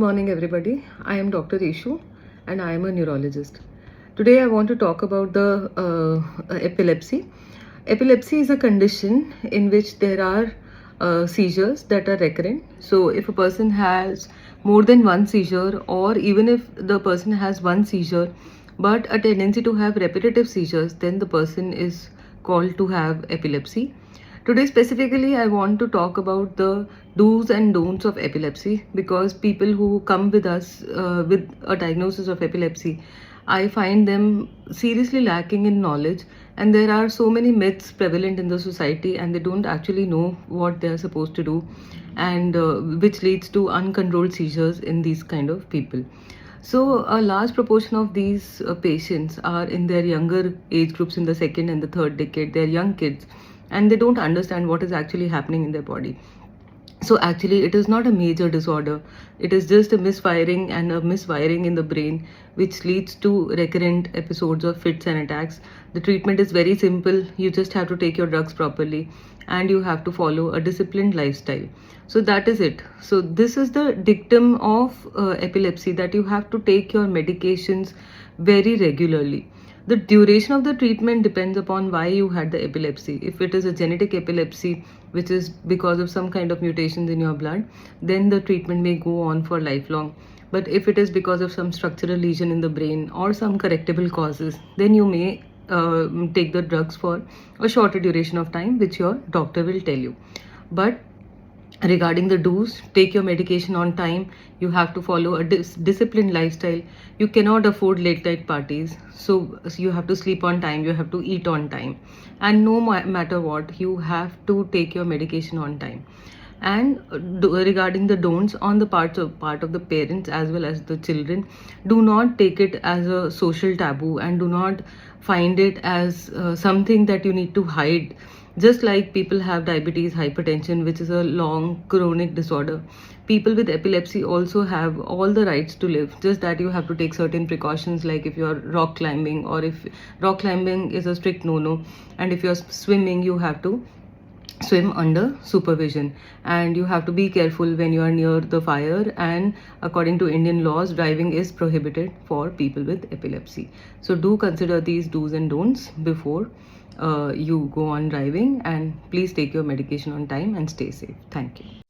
morning, everybody. I am Dr. Ishu and I am a neurologist. Today, I want to talk about the epilepsy. Epilepsy is a condition in which there are seizures that are recurrent. So, if a person has more than one seizure, or even if the person has one seizure but a tendency to have repetitive seizures, then the person is called to have epilepsy. Today, specifically, I want to talk about the do's and don'ts of epilepsy, because people who come with us with a diagnosis of epilepsy, I find them seriously lacking in knowledge, and there are so many myths prevalent in the society, and they don't actually know what they are supposed to do, and which leads to uncontrolled seizures in these kind of people. So, a large proportion of these patients are in their younger age groups, in the second and the third decade. They're young kids and they don't understand what is actually happening in their body. So actually, it is not a major disorder. It is just a misfiring and a miswiring in the brain, which leads to recurrent episodes of fits and attacks. The treatment is very simple. You just have to take your drugs properly and you have to follow a disciplined lifestyle. So that is it. So this is the dictum of epilepsy, that you have to take your medications very regularly. The duration of the treatment depends upon why you had the epilepsy. If it is a genetic epilepsy, which is because of some kind of mutations in your blood, then the treatment may go on for lifelong. But if it is because of some structural lesion in the brain or some correctable causes, then you may take the drugs for a shorter duration of time, which your doctor will tell you. But regarding the do's, take your medication on time. You have to follow a disciplined lifestyle. You cannot afford late night parties, so you have to sleep on time, you have to eat on time, and no matter what, you have to take your medication on time. And regarding the don'ts, on the part of the parents as well as the children, do not take it as a social taboo, and do not find it as something that you need to hide. Just like people have diabetes, hypertension, which is a long chronic disorder, people with epilepsy also have all the rights to live, just that you have to take certain precautions, like if you're rock climbing, or if rock climbing is a strict no-no, and if you're swimming, you have to swim under supervision, and you have to be careful when you are near the fire, and according to Indian laws, driving is prohibited for people with epilepsy. So do consider these do's and don'ts before you go on driving, and please take your medication on time and stay safe. Thank you.